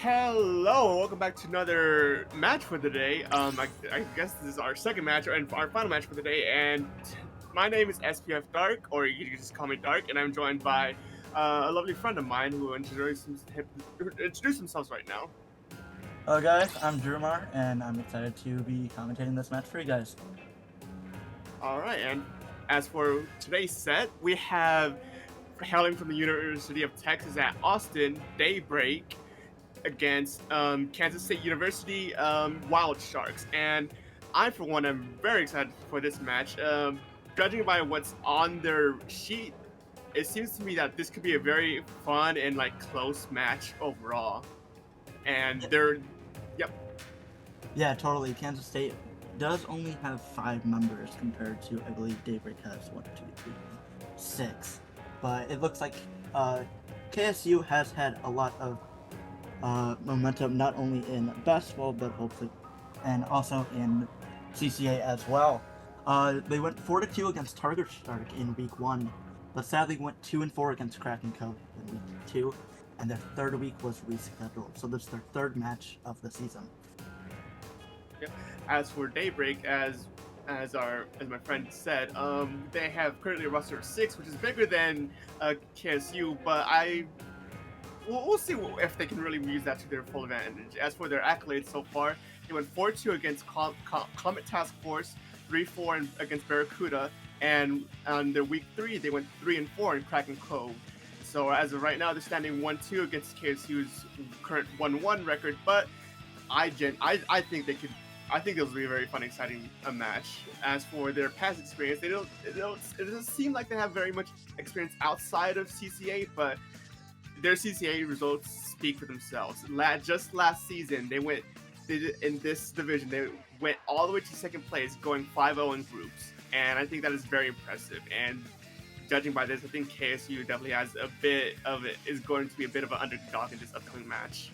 Hello, welcome back to another match for the day. I guess this is our second match and our final match for the day. And my name is SPF Dark, or you can just call me Dark, and I'm joined by a lovely friend of mine who will introduce themselves right now. Hello guys, I'm Drumar, and I'm excited to be commentating this match for you guys. All right, and as for today's set, we have hailing from the University of Texas at Austin, Daybreak, against Kansas State University Wildsharks, and I, for one, am very excited for this match. Judging by what's on their sheet, it seems to me that this could be a very fun and close match overall. And Yeah, totally. Kansas State does only have 5 members compared to, I believe, Daybreak has 1, 2, 3, 6. But it looks like KSU has had a lot of momentum, not only in basketball, but hopefully, and also in CCA as well. They went 4-2 against Target Shark in week 1, but sadly went 2-4 against Kraken Co. in week 2, and their third week was rescheduled. So this is their third match of the season. Yep. As for Daybreak, as my friend said, they have currently a roster of 6, which is bigger than KSU, but we'll see if they can really use that to their full advantage. As for their accolades so far, they went 4-2 against Comet Task Force, 3-4 against Barracuda, and on their week 3, they went 3-4 in Kraken Cove. So as of right now, they're standing 1-2 against KSU's current 1-1 record. But I think they could. I think this will be a very fun, exciting match. As for their past experience, it doesn't seem like they have very much experience outside of CCA, but their CCA results speak for themselves. Just last season, in this division, they went all the way to second place, going 5-0 in groups, and I think that is very impressive. And judging by this, I think KSU definitely has is going to be a bit of an underdog in this upcoming match.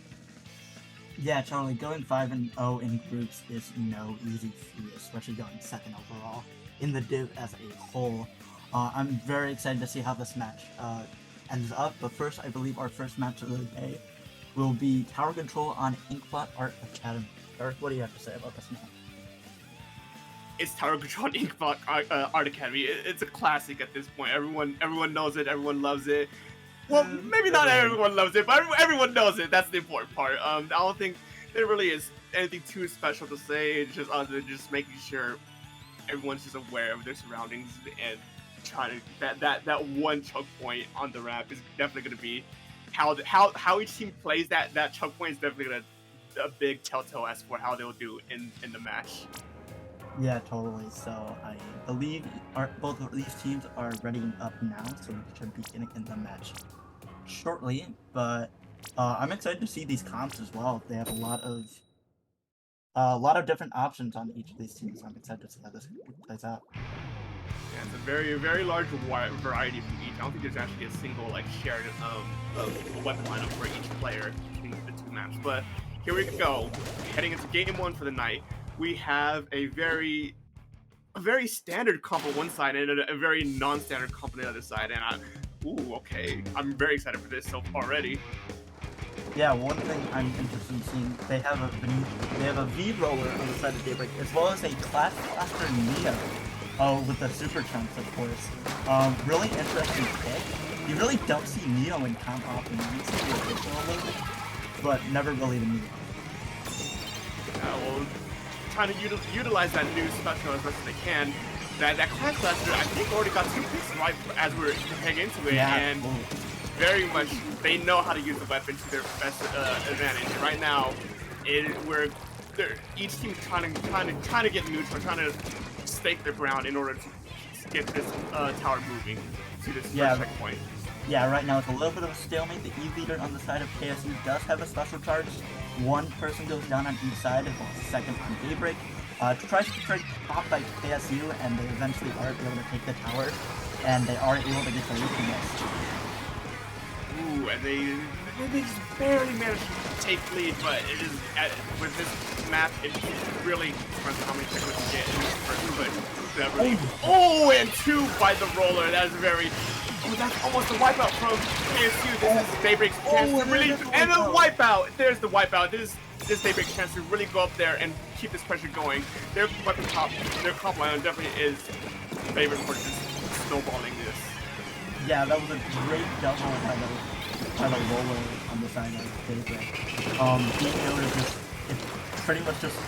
Yeah, totally. Going 5-0 in groups is no easy feat, especially going second overall in the div as a whole. I'm very excited to see how this match ends up, but first, I believe our first match of the day will be Tower Control on Inkblot Art Academy. Eric, what do you have to say about this match? It's Tower Control on Inkblot Art Academy. It's a classic at this point. Everyone knows it. Everyone loves it. Well, maybe not everyone loves it, but everyone knows it. That's the important part. I don't think there really is anything too special to say. It's just other than just making sure everyone's just aware of their surroundings and trying to that one choke point on the ramp is definitely going to be how each team plays that choke point is definitely going to a big telltale as for how they'll do in the match. Yeah, totally. So I believe both of these teams are readying up now, so we should be getting in the match shortly. But I'm excited to see these comps as well. They have a lot of different options on each of these teams. I'm excited to see how this plays out. Yeah, it's a very, very large variety from each. I don't think there's actually a single shared of a weapon lineup for each player between the two maps. But here we go. Heading into game 1 for the night, we have a very standard comp on one side and a very non-standard comp on the other side. And I'm very excited for this already. Yeah, one thing I'm interested in seeing, they have a V roller on the side of Daybreak, as well as a Class Blaster Neo. Oh, with the Super Chunks, of course. Really interesting pick. You really don't see Neo in comp often. You see the original logo, but never really the Neo. Well, trying to utilize that new special as much as they can. That Class Blaster, I think, already got 2 picks right as we're heading into it, yeah, and very much they know how to use the weapon to their best advantage. And right now, each team trying to get neutral, trying to stake their ground in order to get this tower moving to this first checkpoint. Yeah, right now it's a little bit of a stalemate. The E-leader on the side of KSU does have a special charge. One person goes down on each side, while second on Daybreak. Tries to trade top by KSU, and they eventually are able to take the tower, and they are able to get the lead from this. Ooh, and they just barely managed to take lead, but it is with this map, it really depends on how many checkpoints you get in this first push. And 2 by the roller. That is very Oh, that's almost a wipeout from KSU. This is Daybreak's chance to really, and a wipeout. There's the wipeout. This Daybreak's chance to really go up there and keep this pressure going. Their weapon top, their comp line definitely is favorite for just snowballing this. Yeah, that was a great double by the roller on the side of Daybreak. Being able to just, it's pretty much just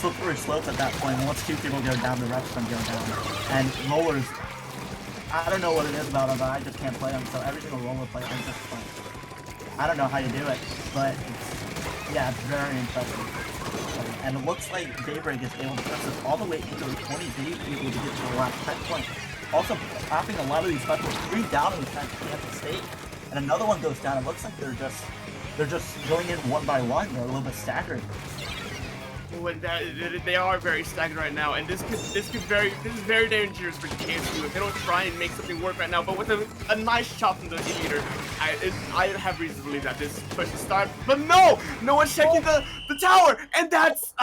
slippery slope at that point. Once two people go down, the rest of them go down. And rollers, I don't know what it is about them, but I just can't play them. So every single roller play, I just play. I don't know how you do it, but it's very impressive. And it looks like Daybreak is able to press this all the way into the 20, able to get to the last checkpoint. Also popping a lot of these specials, 3 down in Kansas State, and another one goes down. It looks like they're just going in one by one. They're a little bit staggered. When they are very staggered right now, and this is very dangerous for KSU if they don't try and make something work right now. But with a nice shot from the leader, I have reason to believe that this push will start. But no one's checking the tower, and that's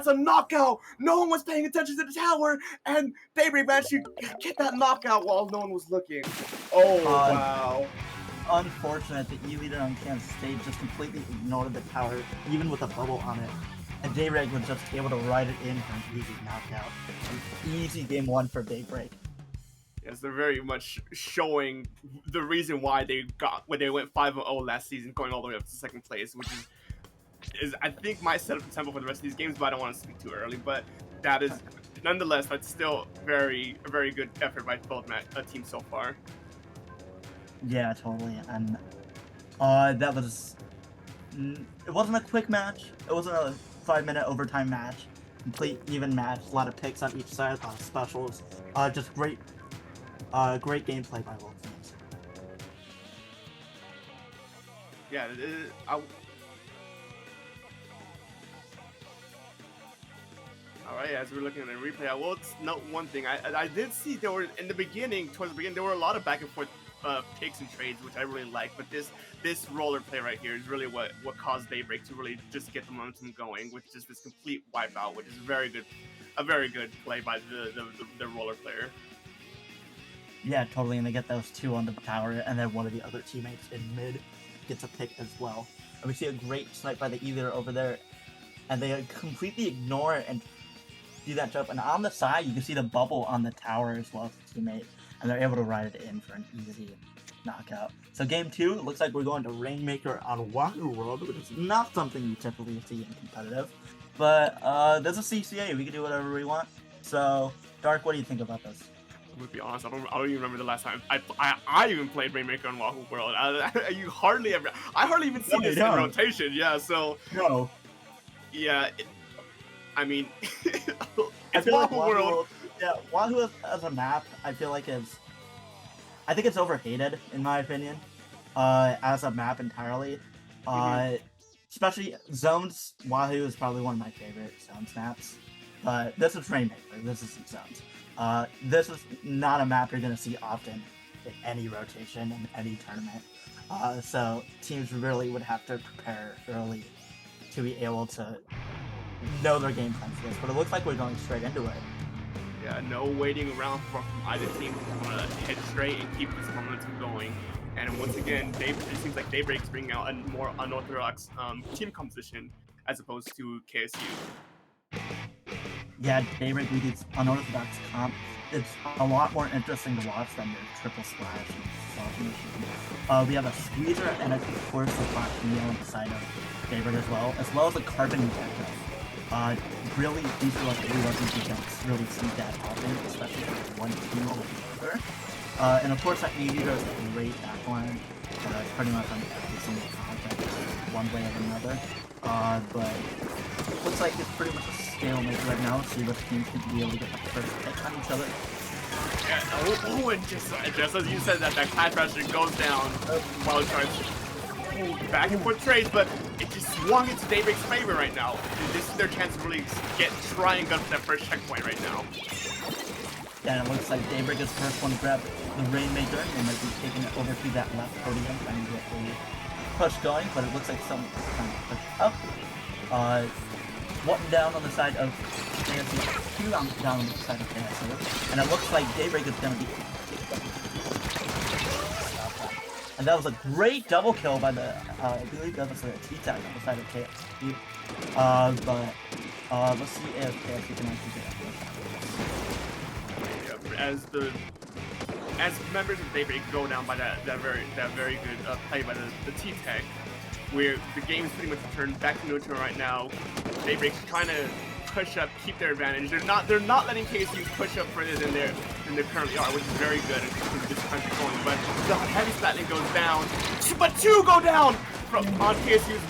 a knockout. No one was paying attention to the tower, and Daybreak managed to get that knockout while no one was looking. Oh wow. Unfortunate, the E-leader on Kansas State just completely ignored the tower, even with a bubble on it. And Daybreak was just able to ride it in for an easy knockout. An easy game 1 for Daybreak. Yes, they're very much showing the reason why they went 5-0 last season, going all the way up to 2nd place, which is I think might set up the tempo for the rest of these games, but I don't want to speak too early. But that is, nonetheless, that's still a very good effort by both teams so far. Yeah, totally. And that was, it wasn't a quick match. It wasn't a 5-minute overtime match. Complete even match. A lot of picks on each side. A lot of specials. Just great gameplay by both teams. Yeah. Alright, as we're looking at the replay, I will note one thing. I did see there were, in the beginning, towards the beginning, there were a lot of back and forth picks and trades, which I really like, but this roller play right here is really what caused Daybreak to really just get the momentum going with just this complete wipeout, which is a very good play by the roller player. Yeah, totally, and they get those 2 on the tower, and then one of the other teammates in mid gets a pick as well. And we see a great snipe by the E-leader over there, and they completely ignore it and do that jump. And on the side, you can see the bubble on the tower as well as the teammate, and they're able to ride it in for an easy knockout. So game 2, it looks like we're going to Rainmaker on Wahoo World, which is not something you typically see in competitive. But there's a CCA, we can do whatever we want. So, Dark, what do you think about this? To be honest, I don't even remember the last time I even played Rainmaker on Wahoo World. I hardly even see this in rotation. Yeah, so no. Yeah, I mean, it's Wahoo Wahoo World. Yeah, Wahoo as a map, I feel like I think it's overhated in my opinion, as a map entirely. Especially zones. Wahoo is probably one of my favorite zones maps. But this is Rainmaker. This isn't zones. This is not a map you're gonna see often in any rotation in any tournament. So teams really would have to prepare early to be able to know their game plan for this. But it looks like we're going straight into it. Yeah, no waiting around from either team. We're gonna head straight and keep this momentum going. And once again, it seems like Daybreak's bringing out a more unorthodox team composition as opposed to KSU. Yeah, Daybreak with its unorthodox comp, it's a lot more interesting to watch than your triple splash and we have a squeezer and of course a Fox Neo on the side of Daybreak as well as a carbon injector. Really, these are like three weapons you don't really see that often, especially for one team over the other. And of course that E-Leader is a great backline. It's pretty much on every single contract one way or another. But looks like it's pretty much a stalemate right now. See which team can be able to get the first pick on each other. Yeah, and just as you said that clash pressure goes down, Wildsharks back and forth trades, but it just swung into Daybreak's favor right now. This is their chance to really try and go for that first checkpoint right now. Yeah, and it looks like Daybreak is first one to grab the Rainmaker. They might be taking it over to that left podium, trying to get a push going, but it looks like someone's trying to push up. One down on the side of KSU, two down on the side of KSU, and it looks like Daybreak is going to be And that was a great double kill by the, I believe that was a T-tag on the side of KSU. But let's see if KSU can actually get Yeah, as members of Daybreak go down by that very good play by the T-Tech, where the game is pretty much turned back to neutral right now. Daybreak's trying to push up, keep their advantage. They're not letting KSU push up further than they currently are, which is very good in this country going. But the heavy splatting goes down, but two go down from on KSU's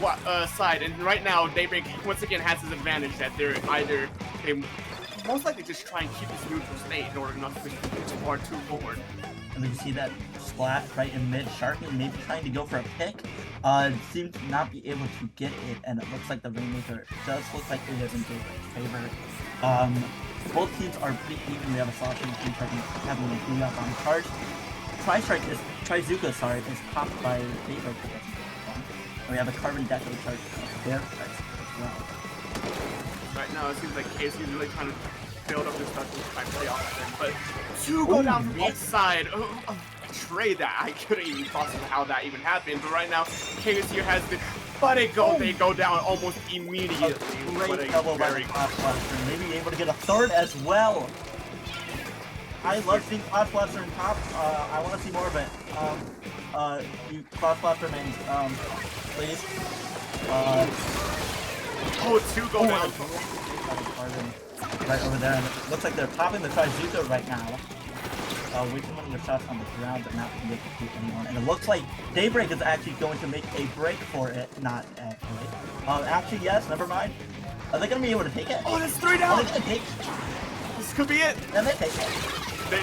side, and right now Daybreak once again has his advantage that they most likely just try and keep this neutral state in order not to push too far too forward. And we can see that splat right in mid. Sharky maybe trying to go for a pick. Seems to not be able to get it, and it looks like the Rainmaker does look like it is in Daybreak's favor. Both teams are pretty even. We have a Slashing team having a clean up on charge. Trizuka is popped by Daybreak. And we have a Carbon Deco charge there as well. Right now, it seems like KSU is really trying to build up this stuff and try to play off them. But two go down from each side. A trade that I couldn't even process how that even happened. But right now, KSU has the. But they go down almost immediately. Great double by the Clash Blaster. Maybe able to get a third as well. I love seeing Clash Blaster in top. I want to see more of it. You Clash Blaster mains, please. Two go down. Right over there, and it looks like they're popping the Trizuka right now. Wasting one of their shots on the ground, but not able to shoot anyone. And it looks like Daybreak is actually going to make a break for it. Not actually. Actually, yes. Never mind. Are they going to be able to take it? Oh, there's 3 down. Are they going to take? This could be it. And they take it. The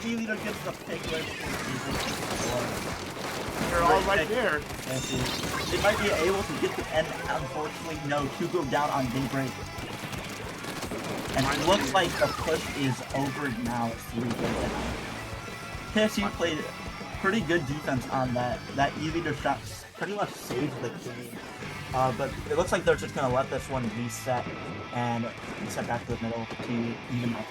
E-leader gets the pick right before they're all right there. They might be able to get the end. Unfortunately, no. 2 go down on Daybreak. And it looks like the push is over now at 3 go down. KSU played pretty good defense on that. That E-leader shot pretty much saved the game. But it looks like they're just going to let this one reset and reset back to the middle to even up.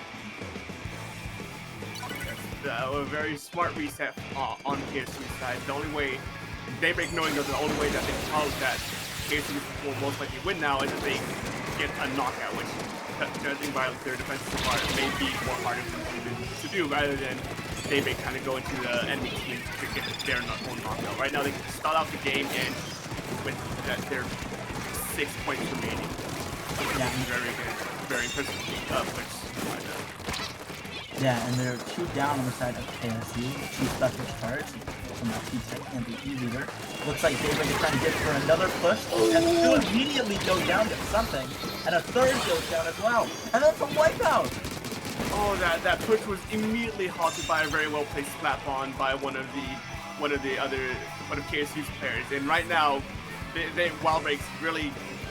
A very smart reset on KSU's side. The only way, Daybreak knowing that the only way that they can cause that KSU will most likely win now is if they get a knockout, which judging by their defensive part may be more harder for them to do rather than Daybreak kind of go into the enemy team to get their own knockout. Right now they can start off the game and with their 6 points remaining. Yeah. Very good, very impressive push by them. Yeah, and there are 2 down on the side of KSU, 2 special charge, so now T-Tech and the E-leader. Looks like Daybreak is trying to get for another push, and 2 immediately go down to something, and a 3rd goes down as well, and that's a wipeout! Oh, that push was immediately halted by a very well placed slap on by one of KSU's players, and right now,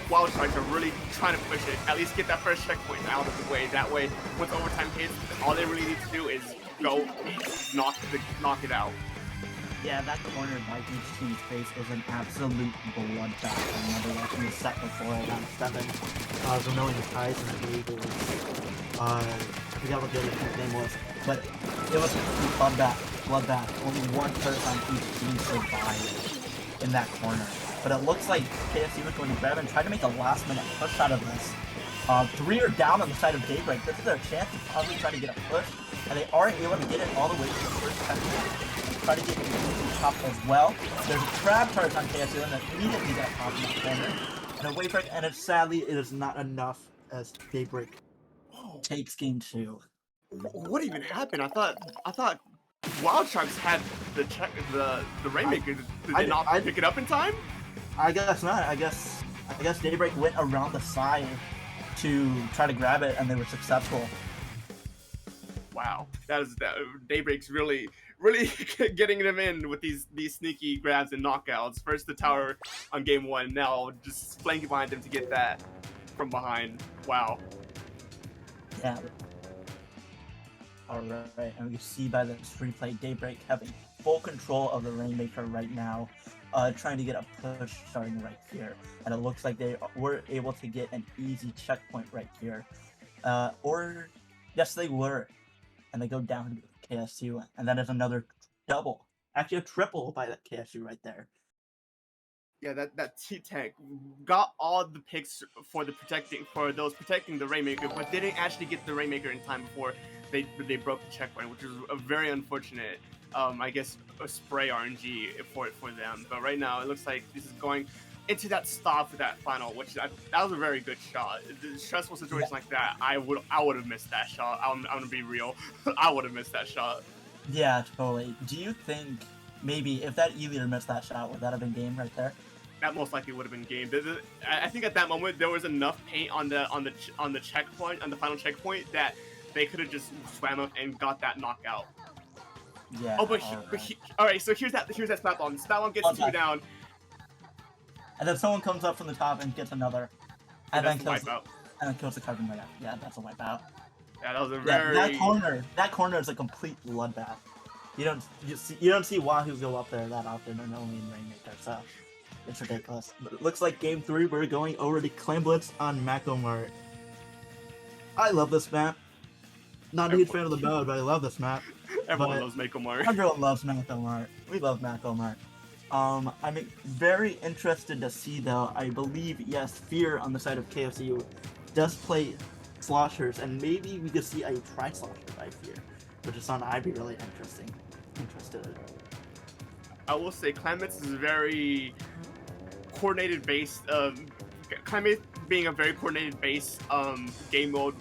Wildsharks are really trying to push it, at least get that first checkpoint out of the way. That way, once overtime hits, all they really need to do is go knock it out. Yeah, that corner by each team's face is an absolute bloodbath. I remember watching the set before at round 7. Vermilion's highs in the league was, I forgot what the other team's name was, but it was a bloodbath. Only one person on each team survived in that corner. But it looks like KSU is going to grab and try to make a last-minute push out of this. 3 are down on the side of Daybreak. This is their chance to probably try to get a push, and they are able to get it all the way to the first checkpoint. Try to get it to top as well. There's a trap charge on KSU, and then immediately got popped in the corner. And a wave break, and sadly, it is not enough as Daybreak takes game 2. What even happened? I thought Wildsharks had the Rainmaker. Did they not pick it up in time? I guess not. I guess Daybreak went around the side to try to grab it, and they were successful. Wow, that Daybreak's really getting them in with these sneaky grabs and knockouts. First the tower on game 1, now just flanking behind them to get that from behind. Wow. Yeah. All right, and we see by this replay, Daybreak having full control of the Rainmaker right now. Trying to get a push starting right here, and it looks like they were able to get an easy checkpoint right here, or yes they were, and they go down to KSU, and that is another double, actually a triple by that KSU right there. Yeah, that T-Tech got all the picks for those protecting the Rainmaker, but didn't actually get the Rainmaker in time before they broke the checkpoint, which is a very unfortunate. I guess a spray RNG for them. But right now it looks like this is going into that stop for that final, which that was a very good shot. The stressful situation like that, I would have missed that shot. I'm gonna be real, I would have missed that shot. Yeah, totally. Do you think maybe if that E-leader missed that shot, would that have been game right there? That most likely would have been game. I think at that moment there was enough paint on the checkpoint, on the final checkpoint, that they could have just swam up and got that knockout. Yeah. Oh, all right. So here's that splat bomb. Splat bomb gets two down, and then someone comes up from the top and gets another, and then kills the carbon right after. Yeah, that's a wipeout. Yeah, that was a very that corner is a complete bloodbath. You don't see Wahoo go up there that often, and only in Rainmaker, so it's ridiculous. But it looks like game 3 we're going over to Clan Blitz on Macomart. I love this map. Not a huge fan of the mode, but I love this map. Everyone loves Macomart. Everyone loves Macomart. We love Macomart. I'm very interested to see though. I believe yes, Fear on the side of KSU does play sloshers, and maybe we could see a tri-slosher by Fear, which is something I'd be really interested in. I will say Climate is very coordinated based. Climate being a very coordinated based game mode,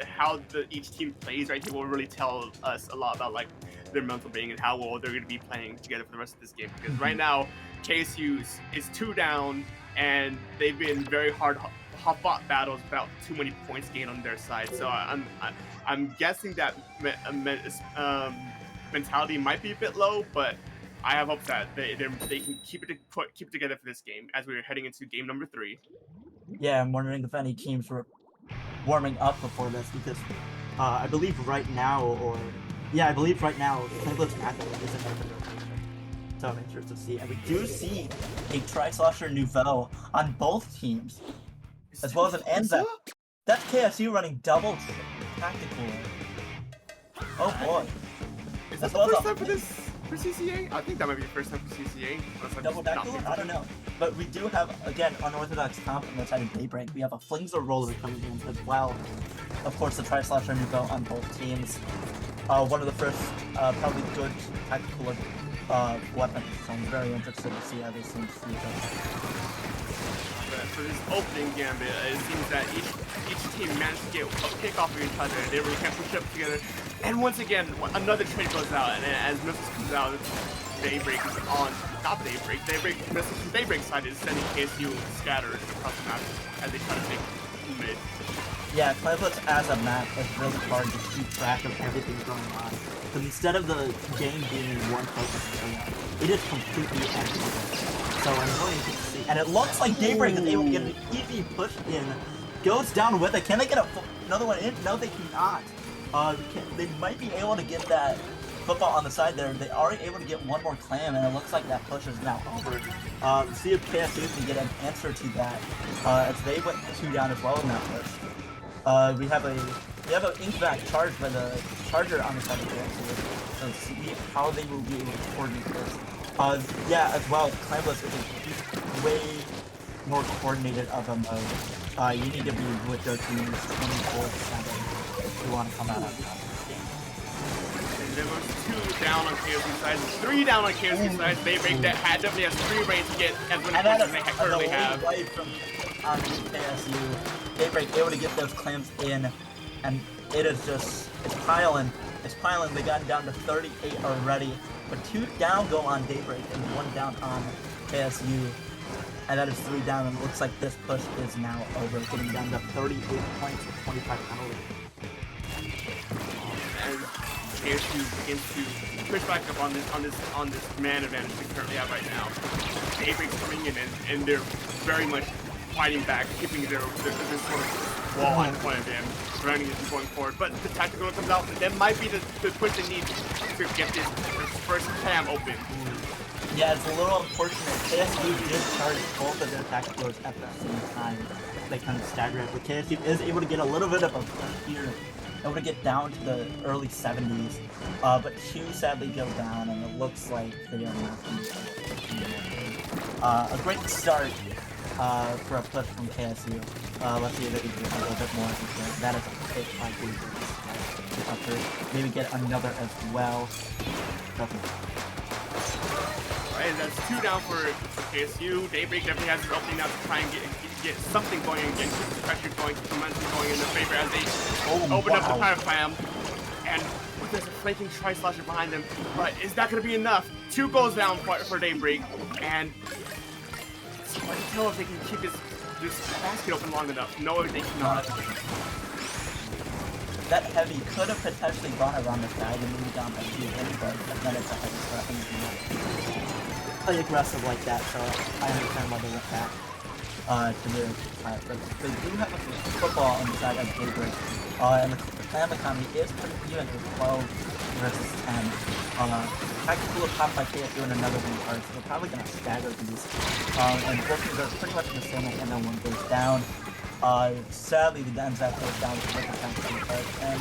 how each team plays, right? It will really tell us a lot about like their mental being and how well they're going to be playing together for the rest of this game. Because right now, KSU is 2 down, and they've been very hard-fought battles without too many points gained on their side. So I'm guessing that mentality might be a bit low, but I have hopes that they can keep it together for this game as we're heading into game number 3. Yeah, I'm wondering if any teams were warming up before this, because I believe right now, Cleveland's Macklin is in open rotation. So I'm interested to see. And we do see a tri-slosher Nouvelle on both teams, as well as an Enza. That's KSU running double tactical. Oh boy. Is that the first time for CCA? I think that might be the first time for CCA. Double tactical? I don't know. But we do have, again, unorthodox comp on the side of Daybreak. We have a Flingser roller coming in as well. Of course, the tri-slosher Nouvelle on both teams. One of the first, probably good tactical weapons. So I'm very interested to see how these things fuse up. For this opening gambit, it seems that each team managed to get a pick off of each other. They really can't push up together. And once again, another trade goes out, and as missiles comes out, Daybreak is on. Not Daybreak. Missiles from Daybreak's side is sending KSU scattered across the map as they try to take mid. Yeah, Cleveland as a map is really hard to keep track of everything going on. Because instead of the game being in one focus area, it is completely everywhere. So I'm really interested to see. And it looks like Daybreak is able to get an easy push in. Goes down with it. Can they get another one in? No, they cannot. They might be able to get that football on the side there. They are able to get one more clam, and it looks like that push is now over. See if KSU can get an answer to that, as they went 2 down as well in that push. We have an inkback charge by the Charger on the side of KSU. So see how they will be able to coordinate this. Yeah, as well, Clambless is way more coordinated of a mode. You need to be with your teams 24/7 if you want to come out on top of this game. And there was 2 down on KSU side, 3 down on KSU side. Daybreak that definitely has 3 range to get as many points as they currently have. From KSU, Daybreak able to get those clams in, and it is just, it's piling. They got down to 38 already, but 2 down go on Daybreak and 1 down on KSU. And that is 3 down, and it looks like this push is now over, getting down to 38 points with 25 penalty. And KSU begins to push back up on this man advantage they currently have right now. Daybreak's coming in, and they're very much fighting back, keeping their sort of wall in front of them, surrounding it and going forward. But the tactical comes out, and that might be the push they need to get this first clam open. Yeah, it's a little unfortunate. KSU did charge both of their tacticals at the same time. They kind of stagger it, but KSU is able to get a little bit of a push here able to get down to the early 70s, but 2 sadly go down, and it looks like they are not going to be able to do a great start for a push from KSU. Let's see if they can do a little bit more. That is a pick by daybreak. Maybe get another as well. Nothing. Right, that's 2 down for KSU. Daybreak definitely has his opening now to try and get something going and get the pressure going, keep momentum going in their favor as they open up the power slam. And there's a flanking tri-slasher behind them, but is that going to be enough? 2 goes down for Daybreak, and it's hard to tell if they can keep this basket open long enough. No, they cannot. That heavy could have potentially gone around the side and moved down by 2 in, but then it's a heavy stuff and you cannot play aggressive like that, so I understand why they went back to their side. But they do have a football on the side of Daybreak, and the clan economy is pretty even with 12 versus 10. Tactical pop by KSU and another one card, so they're probably going to stagger these. And both of them are pretty much in the same, and then one goes down. Sadly, the Denzak goes down to the and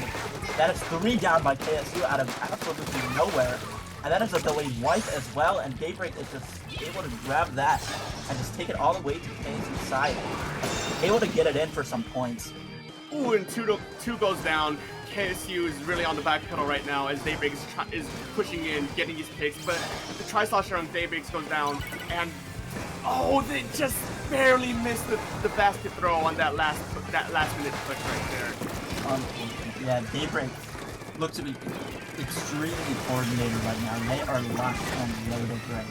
that is 3 down by KSU out of absolutely nowhere. And that is a delayed wipe as well, and Daybreak is just able to grab that and just take it all the way to KSU's side. Able to get it in for some points. Ooh, and 2 goes down. KSU is really on the back pedal right now as Daybreak is pushing in, getting these picks, but the tri-slasher on Daybreak goes down, and oh, they just barely missed the basket throw on that last minute push right there. Yeah, Daybreak looks to be extremely coordinated right now. They are locked and loaded right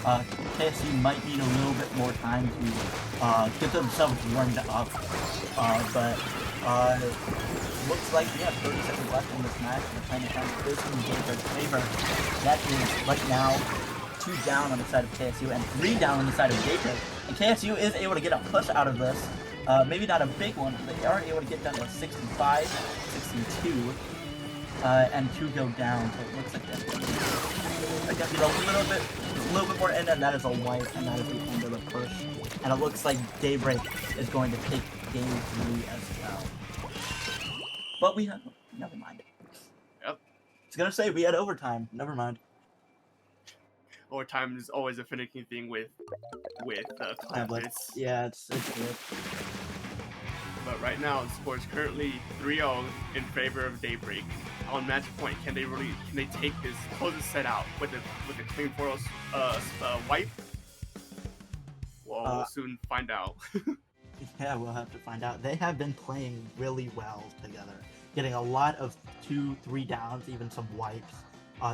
now. KSU might need a little bit more time to get themselves warmed up, but looks like we have 30 seconds left in this match. We're trying to find this in Daybreak's favor. That is right now 2 down on the side of KSU and 3 down on the side of Daybreak. And KSU is able to get a push out of this. Maybe not a big one, but they are able to get down to 65, 62, and 2 go down. So it looks like they're get a little bit more in, and that is a wipe, and that is the end of the push. And it looks like Daybreak is going to take game 3 as well. But we have never mind. Yep. I was gonna say we had overtime. Never mind. Overtime is always a finicky thing with clampets. Yeah, it's good. But right now, the score is currently 3-0 in favor of Daybreak. On match point, can they take this, close this set out with a clean 4-0 wipe? Well, we'll soon find out. Yeah, we'll have to find out. They have been playing really well together, getting a lot of 2-3 downs, even some wipes.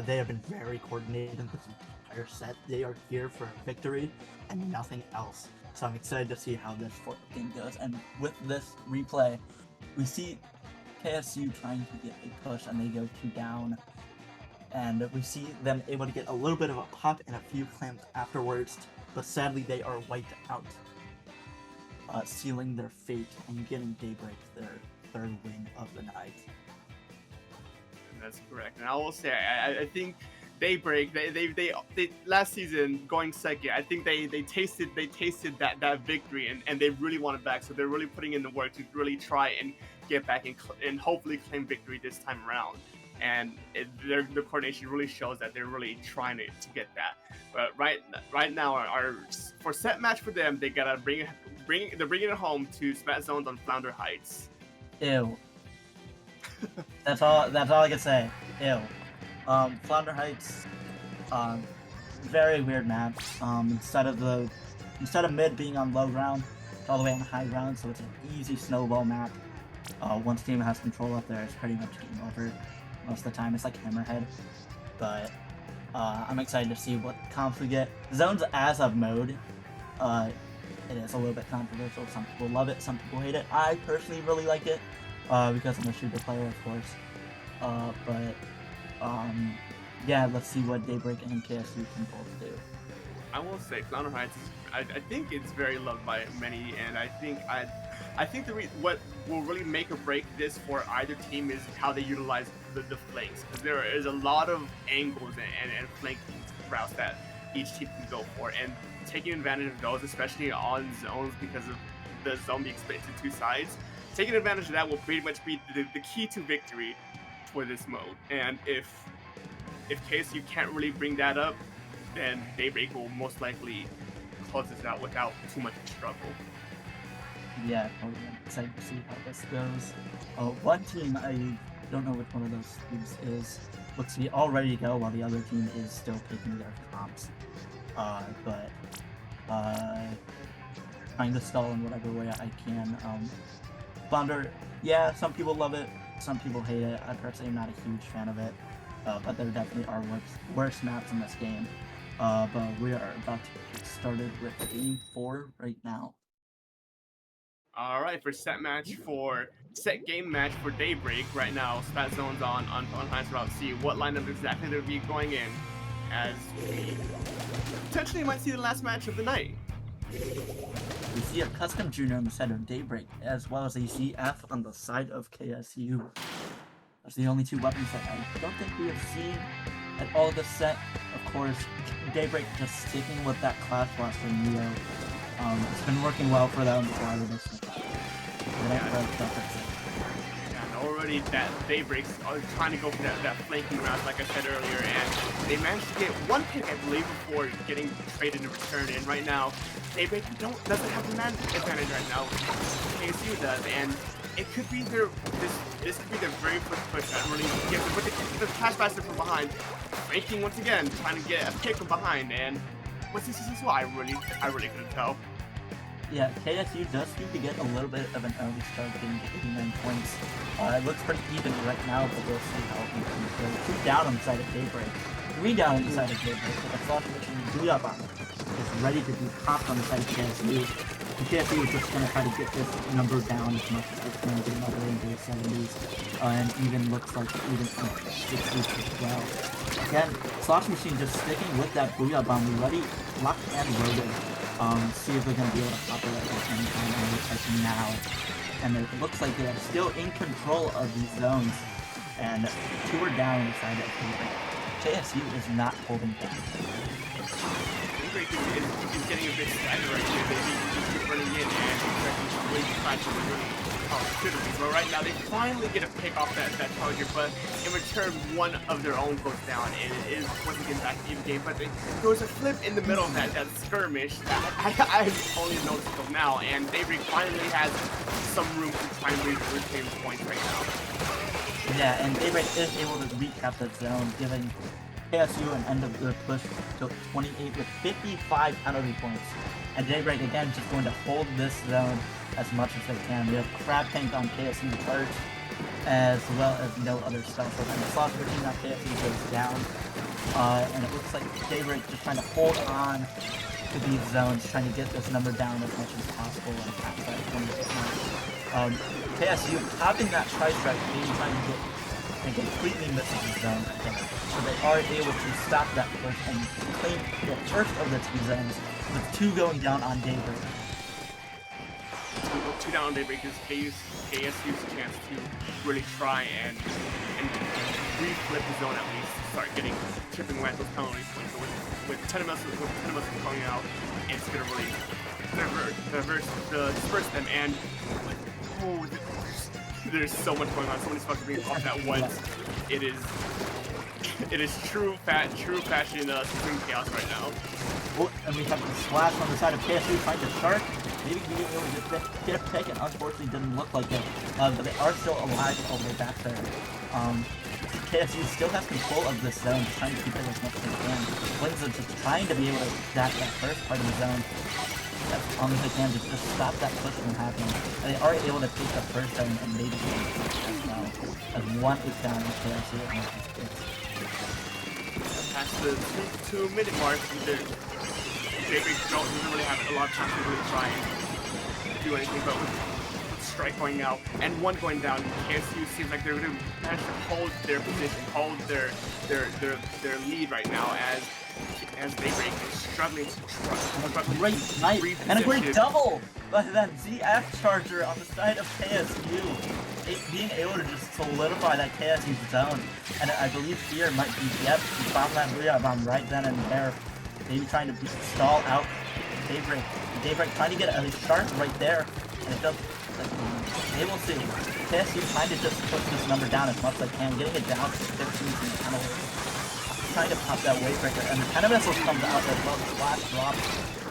They have been very coordinated in this entire set. They are here for a victory and nothing else. So I'm excited to see how this game goes. And with this replay, we see KSU trying to get a push, and they go 2 down. And we see them able to get a little bit of a pop and a few clamps afterwards, but sadly they are wiped out, sealing their fate and getting Daybreak their 3rd win of the night. That's correct. And I will say, I think Daybreak, they last season going second, I think they tasted that victory, and they really want it back. So they're really putting in the work to really try and get back and hopefully claim victory this time around. And their coordination really shows that they're really trying to get that. But right now, our for set match for them, they gotta they're bringing it home to Spat Zones on Flounder Heights. Ew. That's all I can say. Ew. Flounder Heights, very weird map. Instead of mid being on low ground, it's all the way on high ground, so it's an easy snowball map. Once team has control up there, it's pretty much game over. Most of the time, it's like Hammerhead. But I'm excited to see what comps we get. Zones as of mode, it is a little bit controversial. Some people love it, some people hate it. I personally really like it because I'm a shooter player, of course. Yeah, let's see what Daybreak and KSU can both do. I will say, Flounder Heights is, I think it's very loved by many, and I think what will really make or break this for either team is how they utilize the flanks, because there is a lot of angles and flanking routes that each team can go for, and taking advantage of those, especially on zones, because of the zone being split into 2 sides, taking advantage of that will pretty much be the key to victory for this mode. And if KSU can't really bring that up, then Daybreak will most likely close this out without too much struggle. Yeah, totally. I'm excited to see how this goes. One team, I don't know which one of those teams is, looks to be all ready to go while the other team is still picking their comps. But trying to stall in whatever way I can. Thunder, yeah, some people love it, some people hate it. I personally am not a huge fan of it, but there definitely are worse maps in this game. But we are about to get started with Game 4 right now. All right, for set game match for Daybreak right now. Spat Zone's on Heinz Route C. What lineup exactly they'll be going in, as we potentially might see the last match of the night. We see a Custom Junior on the side of Daybreak, as well as a ZF on the side of KSU. That's the only two weapons that I don't think we have seen at all this set. Of course, Daybreak just sticking with that Clash Blaster Neo. It's been working well for them for this. And already that Daybreaks are trying to go for that flanking route, like I said earlier, and they managed to get one pick, I believe, before getting traded in return. And right now, Daybreak doesn't have the man advantage right now. KSU does, and it could be this could be their very first push that really gives them. But the Clash Blaster from behind, flanking once again, trying to get a pick from behind, and what's this as well? I really couldn't tell. Yeah, KSU does seem to get a little bit of an early start, getting 89 points. It looks pretty even right now, but we'll see how it can go. 2 down on the side of Daybreak, 3 down on the side of Daybreak, but the Flash Mission Booyah Bomb is ready to be popped on the side of KSU. And KSU is just going to try to get this number down as much as they can, get another into the 70s, and even looks like even 60s as well. Again, Slosh Machine just sticking with that Booyah Bomb, ready, locked and loaded. See if they're going to be able to pop it at any time, and it looks like now. And it looks like they are still in control of these zones, and 2 are down inside of Daybreak. KSU is not holding back. Daybreak is getting a bit staggered right here. They just keep running in and really trying to really opportunities. But right now they finally get a pick off that charger, but in return one of their own goes down, and it is once again back to even game. But there was a flip in the middle of that skirmish that I only noticed till now, and Daybreak finally has some room to try and reclaim points right now. Yeah, and Daybreak is able to recap that zone, giving KSU an end of their push to 28 with 55 penalty points. And Daybreak again just going to hold this zone as much as they can. We have Crab Tank on KSU charge, as well as no other stuff. So the Slosh Machine on KSU goes down. And it looks like Daybreak just trying to hold on to these zones, trying to get this number down as much as possible and pass that 20%. KSU topping that tri-strike, maybe trying to get and completely missing the zone again. So they are able to stop that push and claim the first of the 2 zones, with 2 going down on Daybreak. 2 down on Daybreak is KSU's chance to really try and reflip the zone at least, start getting chipping away at those penalty points. So with Tenemus coming out, it's gonna really disperse them, and there's so much going on, so many spots being off at once. It is true fashion supreme chaos right now. Oh, and we have the Splash on the side of KSU trying to shark. Maybe being able to get a pick, and unfortunately didn't look like it. But they are still alive all the way back there. KSU still has control of this zone, just trying to keep it as much as they can. Wings are just trying to be able to dash that first part of the zone as long as they can, just stop that push from happening. And they are able to take the first zone and maybe get it as well. As 1 is down on KSU and past the 2-minute mark, Daybreak doesn't really have a lot of time to really try and do anything, but with strike going out and 1 going down, KSU seems like they're going to manage to hold their position, hold their lead right now as Daybreak is struggling to great night and a great double by that ZF charger on the side of KSU. Being able to just solidify that KSU zone, and I believe here might be bomb that Booyah Bomb right then and there. Maybe trying to stall out Daybreak. Daybreak trying to get a shark right there, and it does that game. They will see. KSU trying to just push this number down as much as they can, getting it down to 15 from the penalty. Trying to pop that wave breaker, and the Pena Missiles comes out as well. Flash drop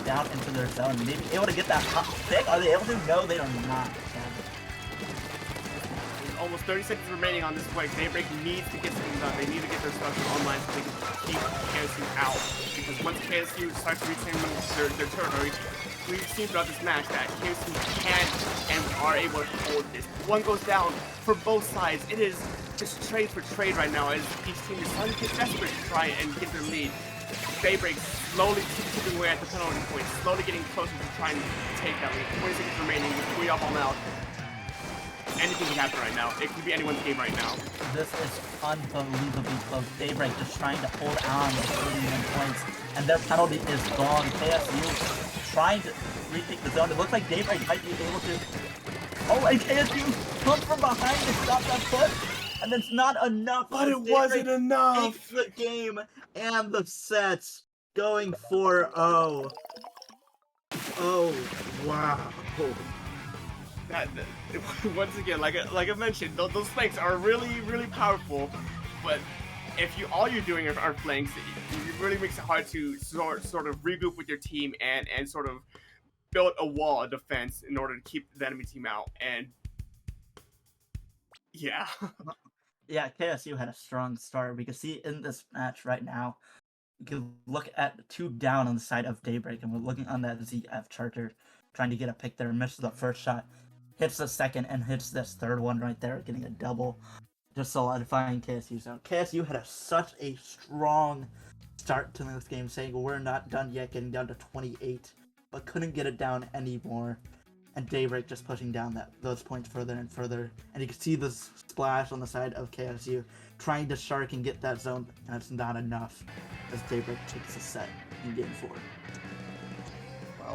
down into their zone. Maybe able to get that hot pick. Are they able to? No, they are not. Almost 30 seconds remaining on this play. Daybreak needs to get something done. They need to get their structure online so they can keep KSU out. Because once KSU starts reclaiming their territory, we've seen throughout this match that KSU can and are able to hold this. One goes down for both sides. It is just trade for trade right now as each team is starting to get desperate to try and get their lead. Daybreak slowly chipping away at the penalty point, slowly getting closer to trying to take that lead. 20 seconds remaining with 3 up all out. Anything can happen right now. It could be anyone's game right now. This is unbelievably close. Daybreak just trying to hold on to 31 points, and their penalty is gone. KSU trying to retake the zone. It looks like Daybreak might be able to. Oh, and KSU comes from behind to stop that push, and it's not enough. But it wasn't enough. Takes the game and the sets, going 4-0. Oh, wow. Once again, like I mentioned, those flanks are really powerful, but if all you're doing are flanks, it really makes it hard to sort of regroup with your team and sort of build a wall of defense in order to keep the enemy team out. And yeah. Yeah, KSU had a strong start. We can see in this match right now, you can look at 2 down on the side of Daybreak, and we're looking on that ZF Charger, trying to get a pick there, misses the first shot, hits the second, and hits this third one right there, getting a double, just solidifying KSU's zone. KSU had such a strong start to this game, saying we're not done yet, getting down to 28, but couldn't get it down anymore. And Daybreak just pushing down those points further and further. And you can see the splash on the side of KSU, trying to shark and get that zone, and it's not enough, as Daybreak takes a set in game 4.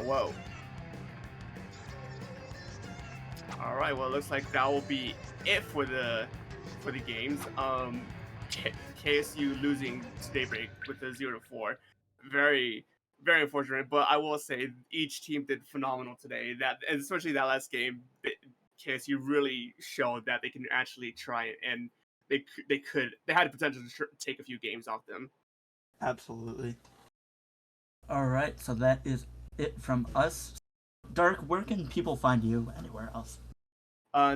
Whoa. All right, well, it looks like that will be it for the games. KSU losing to Daybreak with a 0-4. Very unfortunate, but I will say each team did phenomenal today. And especially that last game, KSU really showed that they can actually try it, and they had the potential to take a few games off them. Absolutely. All right, so that is it from us. Dark, where can people find you anywhere else?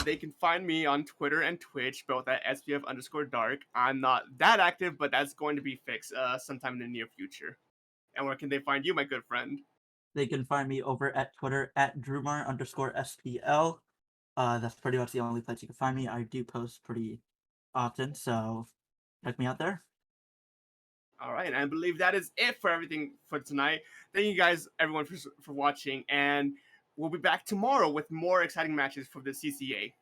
They can find me on Twitter and Twitch, both at SPF_Dark. I'm not that active, but that's going to be fixed sometime in the near future. And where can they find you, my good friend? They can find me over at Twitter at Drumar_SPL. That's pretty much the only place you can find me. I do post pretty often, so check me out there. All right, and I believe that is it for everything for tonight. Thank you guys, everyone, for watching, and we'll be back tomorrow with more exciting matches for the CCA.